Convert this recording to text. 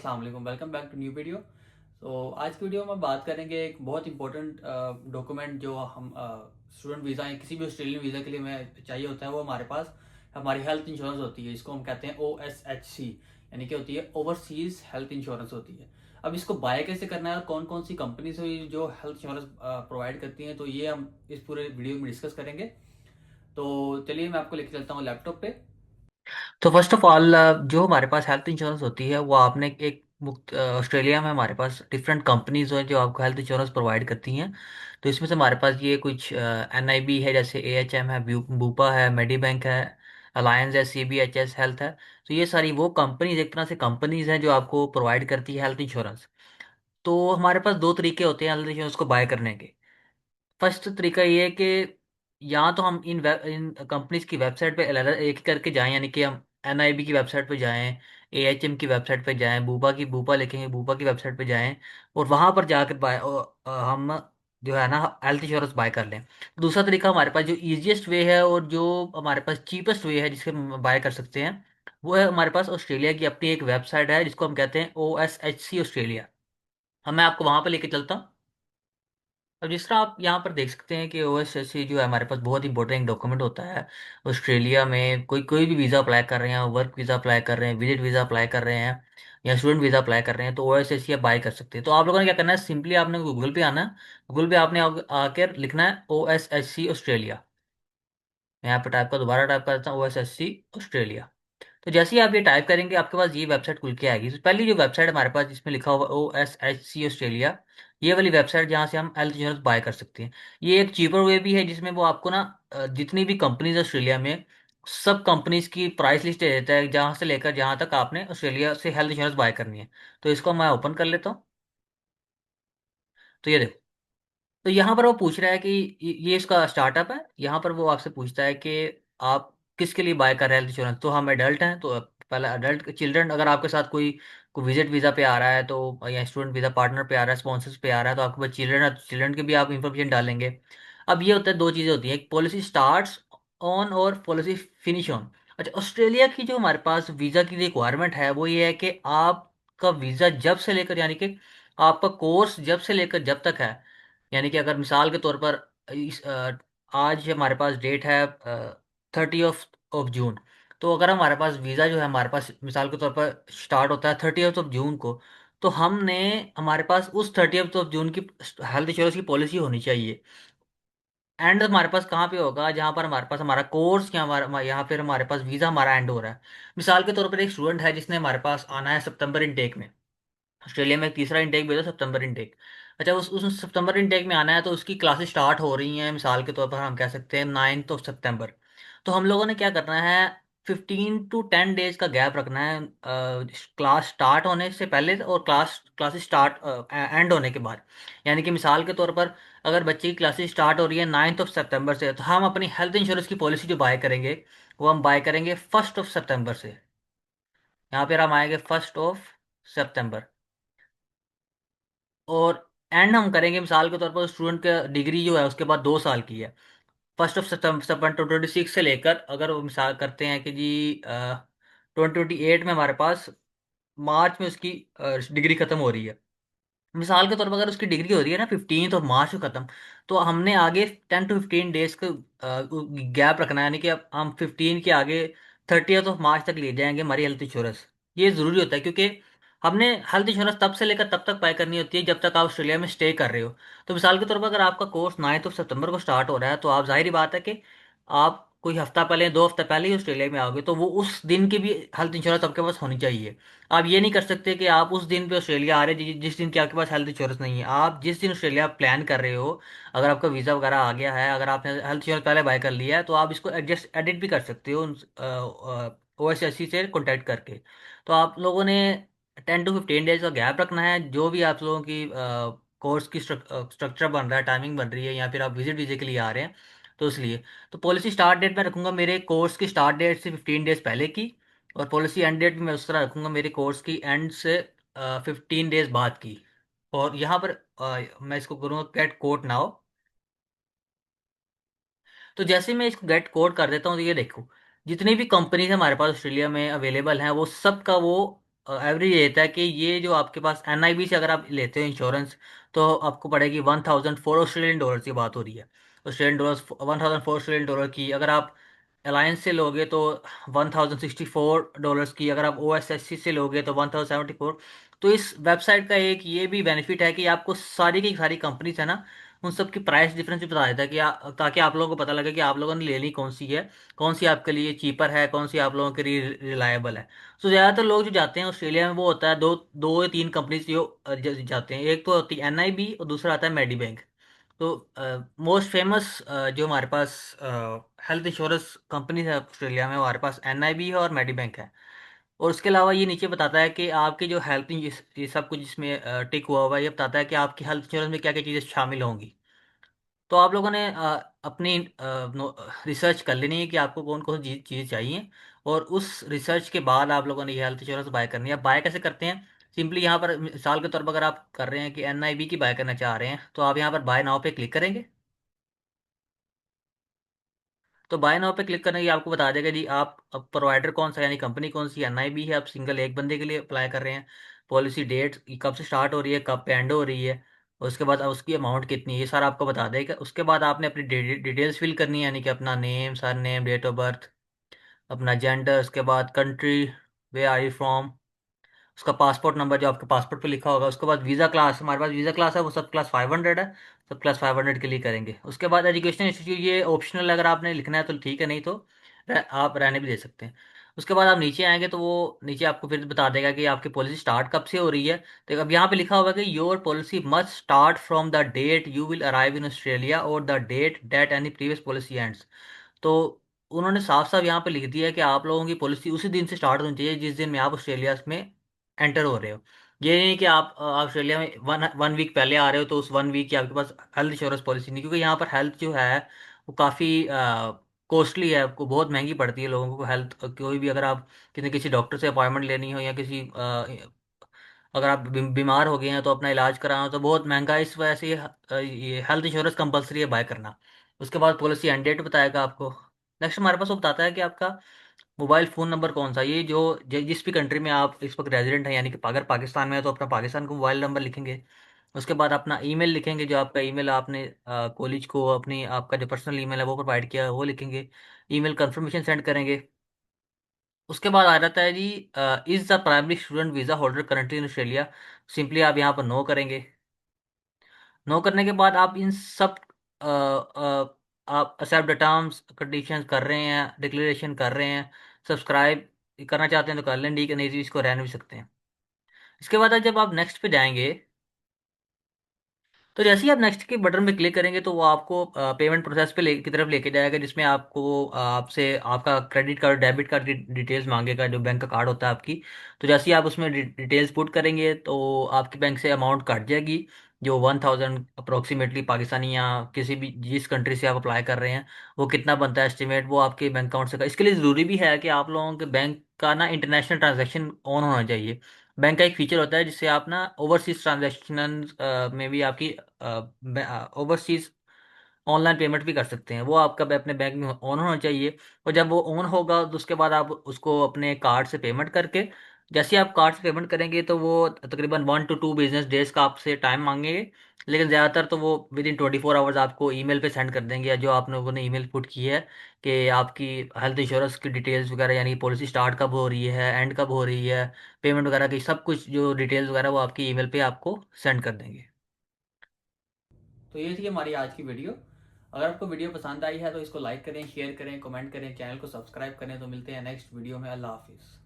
अस्सलाम वालेकुम, welcome back to new video. आज की वीडियो में बात करेंगे एक बहुत इंपॉर्टेंट डॉक्यूमेंट जो हम स्टूडेंट वीज़ा या किसी भी ऑस्ट्रेलियन वीज़ा के लिए हमें चाहिए होता है। वो हमारे पास हमारी हेल्थ इंश्योरेंस होती है, इसको हम कहते हैं OSHC, यानी कि होती है ओवरसीज हेल्थ इंश्योरेंस होती है। अब इसको बाय कैसे करना है और कौन कौन सी कंपनीज हुई जो हेल्थ इंश्योरेंस प्रोवाइड करती हैं, तो ये हम इस पूरे वीडियो में डिस्कस करेंगे। तो चलिए मैं आपको लेके चलता हूँ लैपटॉप पे। तो फर्स्ट ऑफ ऑल, जो हमारे पास हेल्थ इंश्योरेंस होती है वो आपने एक मुक्त ऑस्ट्रेलिया में हमारे पास डिफरेंट कंपनीज हैं जो आपको हेल्थ इंश्योरेंस प्रोवाइड करती हैं। तो इसमें से हमारे पास ये कुछ NIB है, जैसे AHM है, बूपा है, मेडीबैंक है, अलायंस है, CBHS हेल्थ है। तो ये सारी वो कंपनीज, एक तरह से कंपनीज हैं जो आपको प्रोवाइड करती है हेल्थ इंश्योरेंस। तो हमारे पास दो तरीके होते हैं हेल्थ इंश्योरेंस को बाय करने के। फर्स्ट तरीका ये है कि या तो हम इन कंपनीज की वेबसाइट पे एक एक करके जाएं, यानी कि हम NIB की वेबसाइट पे जाएं, AHM की वेबसाइट पे जाएं, बूपा लिखेंगे, बूपा की वेबसाइट पे जाएं और वहां पर जाकर हम जो है ना हेल्थ इंश्योरेंस बाय कर लें। दूसरा तरीका हमारे पास जो इजीएस्ट वे है और जो हमारे पास चीपेस्ट वे है जिससे हम बाय कर सकते हैं, वो है हमारे पास ऑस्ट्रेलिया की अपनी एक वेबसाइट है जिसको हम कहते हैं OSHC ऑस्ट्रेलिया। हम मैं आपको वहां पर लेके चलता हूँ। अब जिस तरह आप यहाँ पर देख सकते हैं कि OSHC जो है हमारे पास बहुत इंपॉर्टेंट डॉक्यूमेंट होता है। ऑस्ट्रेलिया में कोई कोई भी वीज़ा अप्लाई कर रहे हैं, वर्क वीज़ा अप्लाई कर रहे हैं, विजिट वीज़ा अप्लाई कर रहे हैं या स्टूडेंट वीज़ा अप्लाई कर रहे हैं, तो OSHC आप बाय कर सकते हैं। तो आप लोगों ने क्या करना है, सिंपली आपने गूगल पे आना है। गूगल पे आपने आकर लिखना है OSHC ऑस्ट्रेलिया। मैं यहाँ पे टाइप कर दोबारा टाइप करता हूँ OSHC ऑस्ट्रेलिया। तो जैसे ही आप ये टाइप करेंगे आपके पास ये वेबसाइट खुल के आएगी। तो पहली जो वेबसाइट हमारे पास जिसमें लिखा हुआ OSHC ऑस्ट्रेलिया, ये वाली वेबसाइट जहाँ से हम हेल्थ इंश्योरेंस बाय कर सकते हैं। ये एक चीपर वे भी है जिसमें वो आपको ना जितनी भी कंपनीज है ऑस्ट्रेलिया में, सब कंपनीज की प्राइस लिस्ट दे देता है, जहाँ से लेकर जहाँ तक आपने ऑस्ट्रेलिया से हेल्थ इंश्योरेंस बाय करनी है। तो इसको मैं ओपन कर लेता हूँ। तो ये देखो, तो यहाँ पर वो पूछ रहा है कि ये इसका स्टार्टअप है। यहाँ पर वो आपसे पूछता है कि आप किसके लिए बाय कर रहे हैं हेल्थ इंश्योरेंस। तो हम एडल्ट हैं, तो पहले अडल्ट, चिल्ड्रन, अगर आपके साथ कोई कोई विजिट वीज़ा पे आ रहा है तो, या स्टूडेंट वीज़ा पार्टनर पे आ रहा है, स्पॉन्सर्स पे आ रहा है, तो आपके पास चिल्ड्रन है तो चिल्ड्रन की भी आप इंफॉर्मेशन डालेंगे। अब ये होता है, दो चीज़ें होती हैं, एक पॉलिसी स्टार्ट्स ऑन और पॉलिसी फिनिश ऑन। अच्छा, ऑस्ट्रेलिया की जो हमारे पास वीज़ा की रिक्वायरमेंट है वो ये है कि आपका वीज़ा जब से लेकर, यानी कि आपका कोर्स जब से लेकर जब तक है, यानी कि अगर मिसाल के तौर पर आज हमारे पास डेट है 30 ऑफ जून। तो अगर हमारे पास वीज़ा जो है हमारे पास मिसाल के तौर पर स्टार्ट होता है 30 ऑफ जून को, तो हमने हमारे पास उस 30 ऑफ जून की हेल्थ इंश्योरेंस की पॉलिसी होनी चाहिए। एंड हमारे पास कहाँ पे होगा, जहाँ पर हमारे पास हमारा कोर्स या हमारा यहाँ फिर हमारे पास वीज़ा हमारा एंड हो रहा है। मिसाल के तौर पर एक स्टूडेंट है जिसने हमारे पास आना है सितंबर इनटेक में। ऑस्ट्रेलिया में एक तीसरा इंटेक भेजा, सितंबर इंटेक। अच्छा, उस सितंबर इंटेक में आना है तो उसकी क्लासेस स्टार्ट हो रही हैं, मिसाल के तौर पर हम कह सकते हैं 9 सितंबर। तो हम लोगों ने क्या करना है, 15 to 10 डेज का गैप रखना है क्लास स्टार्ट होने से पहले और क्लासेस स्टार्ट एंड होने के बाद। यानी कि मिसाल के तौर पर अगर बच्चे की क्लासेस स्टार्ट हो रही है 9 सितंबर से, तो हम अपनी हेल्थ इंश्योरेंस की पॉलिसी जो बाय करेंगे वो हम बाय करेंगे 1 सितंबर से। यहाँ पर हम आएंगे 1 सितंबर, और एंड हम करेंगे मिसाल के तौर पर स्टूडेंट का डिग्री जो है उसके बाद 2 साल की है। 1 सितंबर 2026 से लेकर, अगर वो मिसाल करते हैं कि जी 2028 में हमारे पास मार्च में उसकी डिग्री खत्म हो रही है। मिसाल के तौर पर अगर उसकी डिग्री हो रही है ना 15 मार्च को खत्म, तो हमने आगे 10 to 15 डेज का गैप रखना है, यानी कि अब हम 15 के आगे 30 मार्च तक ले जाएंगे हमारी हेल्थ इंश्योरेंस। ये जरूरी होता है क्योंकि हमने हेल्थ इंश्योरेंस तब से लेकर तब तक बाय करनी होती है जब तक आप ऑस्ट्रेलिया में स्टे कर रहे हो। तो मिसाल के तौर पर अगर आपका कोर्स 9 सितंबर को स्टार्ट हो रहा है, तो आप जाहिर बात है कि आप कोई हफ्ता पहले, 2 हफ्ता पहले ही ऑस्ट्रेलिया में आओगे, तो वो उस दिन की भी हेल्थ इंश्योरेंस आपके पास होनी चाहिए। आप ये नहीं कर सकते कि आप उस दिन पे ऑस्ट्रेलिया आ रहे हैं जिस दिन की आपके पास हेल्थ इंश्योरेंस नहीं है। आप जिस दिन ऑस्ट्रेलिया प्लान कर रहे हो, अगर आपका वीज़ा वगैरह आ गया है, अगर आपने हेल्थ इंश्योरेंस पहले बाय कर लिया है, तो आप इसको एडजस्ट एडिट भी कर सकते हो OSHC से कॉन्टैक्ट करके। तो आप लोगों ने 10 to 15 डेज का गैप रखना है, जो भी आप लोगों की कोर्स की स्ट्रक्चर बन रहा है, टाइमिंग बन रही है, या फिर आप विजिट वीजे के लिए आ रहे हैं, तो इसलिए। तो पॉलिसी स्टार्ट डेट मैं रखूंगा मेरे कोर्स की स्टार्ट डेट से 15 डेज पहले की, और पॉलिसी एंड डेट भी मैं उस तरह रखूंगा मेरे कोर्स की एंड से 15 डेज बाद की। और यहाँ पर मैं इसको करूँगा गेट कोड नाउ। तो जैसे मैं इसको गेट कोड कर देता हूँ, तो ये देखो, जितनी भी कंपनीज हमारे पास ऑस्ट्रेलिया में अवेलेबल हैं वो सब का वो एवरेज रहता है कि ये जो आपके पास NIB से अगर आप लेते हो इंश्योरेंस, तो आपको पड़ेगी $1,004 की बात हो रही है। ऑस्ट्रेलियन डॉलर, $1,004 की। अगर आप अलायंस से लोगे तो $1,064 की। अगर आप OSSC से लोगे तो 1,074। तो इस वेबसाइट का एक ये भी बेनिफिट है कि आपको सारी की सारी कंपनीज है ना, उन सब की प्राइस डिफरेंस भी बता देता है कि ताकि आप लोगों को पता लगे कि आप लोगों ने लेनी कौन सी है, कौन सी आपके लिए चीपर है, कौन सी आप लोगों के लिए रिलायबल है। तो ज़्यादातर लोग जो जाते हैं ऑस्ट्रेलिया में वो होता है दो दो या तीन कंपनीज जो जाते हैं। एक तो होती है NIB और दूसरा आता है मेडीबैंक। तो मोस्ट फेमस जो हमारे पास हेल्थ इंश्योरेंस कंपनी है ऑस्ट्रेलिया में, हमारे पास NIB है और मेडीबैंक है। और उसके अलावा ये नीचे बताता है कि आपकी जो हेल्थ, ये सब कुछ इसमें टिक हुआ हुआ है, ये बताता है कि आपकी हेल्थ इंश्योरेंस में क्या क्या चीज़ें शामिल होंगी। तो आप लोगों ने अपनी रिसर्च कर लेनी है कि आपको कौन कौन सी चीज़ें चाहिए, और उस रिसर्च के बाद आप लोगों ने ये हेल्थ इंश्योरेंस बाय करनी है। बाय कैसे करते हैं? सिंपली यहाँ पर मिसाल के तौर पर अगर आप कर रहे हैं कि NIB की बाय करना चाह रहे हैं, तो आप यहाँ पर बाय नाउ पे क्लिक करेंगे। तो बाय नाउ पे क्लिक करने की आपको बता देगा जी आप अब प्रोवाइडर कौन सा, यानी कंपनी कौन सी। NIB है, आप सिंगल एक बंदे के लिए अप्लाई कर रहे हैं। पॉलिसी डेट कब से स्टार्ट हो रही है, कब पे एंड हो रही है, और उसके बाद अब उसकी अमाउंट कितनी है, ये सारा आपको बता देगा। उसके बाद आपने अपनी डिटेल्स फिल करनी है, यानी कि अपना name, surname, date of birth, अपना जेंडर, उसके बाद country, where are you from, उसका पासपोर्ट नंबर जो आपके पासपोर्ट पे लिखा होगा। उसके बाद वीज़ा क्लास, हमारे पास वीज़ा क्लास है वो सब क्लास 500 है। सब क्लास 500 के लिए करेंगे। उसके बाद एजुकेशन इंस्टीट्यूट, ये ऑप्शनल, अगर आपने लिखना है तो ठीक है, नहीं तो आप रहने भी दे सकते हैं। उसके बाद आप नीचे आएंगे तो वो नीचे आपको फिर बता देगा कि आपकी पॉलिसी स्टार्ट कब से हो रही है। तो अब यहाँ पे लिखा होगा कि your policy must start from the date you will arrive in Australia और the date that any previous policy ends. तो उन्होंने साफ साफ यहाँ पे लिख दिया है कि आप लोगों की पॉलिसी उसी दिन से स्टार्ट होनी चाहिए जिस दिन में आप ऑस्ट्रेलिया में एंटर हो रहे हो। ये नहीं कि आप ऑस्ट्रेलिया में वन वन वीक पहले आ रहे हो तो उस वन वीक की आपके पास हेल्थ इंश्योरेंस पॉलिसी नहीं, क्योंकि यहाँ पर हेल्थ जो है वो काफ़ी कॉस्टली है, आपको बहुत महंगी पड़ती है लोगों को हेल्थ। कोई भी अगर आप किसी किसी डॉक्टर से अपॉइंटमेंट लेनी हो, या किसी अगर आप बीमार हो गए हैं तो अपना इलाज कराना हो, तो बहुत महंगा है। इस वजह से ये हेल्थ इंश्योरेंस कंपलसरी है बाय करना। उसके बाद पॉलिसी एंड डेट बताएगा आपको। नेक्स्ट हमारे पास वो बताता है कि आपका मोबाइल फ़ोन नंबर कौन सा। ये जो जिस भी कंट्री में आप इस वक्त रेजिडेंट हैं, यानी कि अगर पाकिस्तान में है तो अपना पाकिस्तान का मोबाइल नंबर लिखेंगे। उसके बाद अपना ईमेल लिखेंगे, जो आपका ईमेल आपने कॉलेज को अपनी आपका जो पर्सनल ईमेल है वो प्रोवाइड किया है वो लिखेंगे। ईमेल कंफर्मेशन सेंड करेंगे। उसके बाद आ जाता है जी, is the primary student visa holder currently in Australia. Simply आप यहाँ पर नो करेंगे। नो करने के बाद आप इन सब आप एक्सेप्ट द टर्म्स कंडीशंस कर रहे हैं, डिक्लेरेशन कर रहे हैं, सब्सक्राइब करना चाहते हैं तो कर लें, ठीक है, नहीं तो इसको रहने भी सकते हैं। इसके बाद जब आप नेक्स्ट पे जाएंगे, तो जैसे ही आप नेक्स्ट के बटन पे क्लिक करेंगे तो वो आपको पेमेंट प्रोसेस पे की तरफ लेके जाएगा, जिसमें आपको आपसे आपका क्रेडिट कार्ड, डेबिट कार्ड की डिटेल्स मांगेगा, जो बैंक का कार्ड होता है आपकी। तो जैसे ही आप उसमें डिटेल्स पुट करेंगे तो आपके बैंक से अमाउंट कट जाएगी, जो 1,000 अप्रोक्सीमेटली पाकिस्तानी, या किसी भी जिस कंट्री से आप अप्लाई कर रहे हैं वो कितना बनता है एस्टिमेट, वो आपके बैंक अकाउंट से। इसके लिए ज़रूरी भी है कि आप लोगों के बैंक का ना इंटरनेशनल ट्रांजेक्शन ऑन होना चाहिए। बैंक का एक फीचर होता है जिससे आप ना ओवरसीज ट्रांजेक्शन में भी आपकी ओवरसीज ऑनलाइन पेमेंट भी कर सकते हैं, वो आपका अपने बैंक में ऑन होना चाहिए। और जब वो ऑन होगा तो उसके बाद आप उसको अपने कार्ड से पेमेंट करके, जैसे ही आप कार्ड से पेमेंट करेंगे तो वो तकरीबन 1 to 2 बिजनेस डेज का आपसे टाइम मांगेंगे। लेकिन ज़्यादातर तो वो विद इन 24 आवर्स आपको ईमेल पे सेंड कर देंगे, या जो आप लोगों ने ईमेल पुट की है कि आपकी हेल्थ इंश्योरेंस की डिटेल्स वगैरह, यानी पॉलिसी स्टार्ट कब हो रही है, एंड कब हो रही है, पेमेंट वगैरह की सब कुछ जो डिटेल्स वगैरह वो आपकी ईमेल पे आपको सेंड कर देंगे। तो ये थी हमारी आज की वीडियो। अगर आपको वीडियो पसंद आई है तो इसको लाइक करें, शेयर करें, कमेंट करें, चैनल को सब्सक्राइब करें। तो मिलते हैं नेक्स्ट वीडियो में। अल्लाह हाफिज़।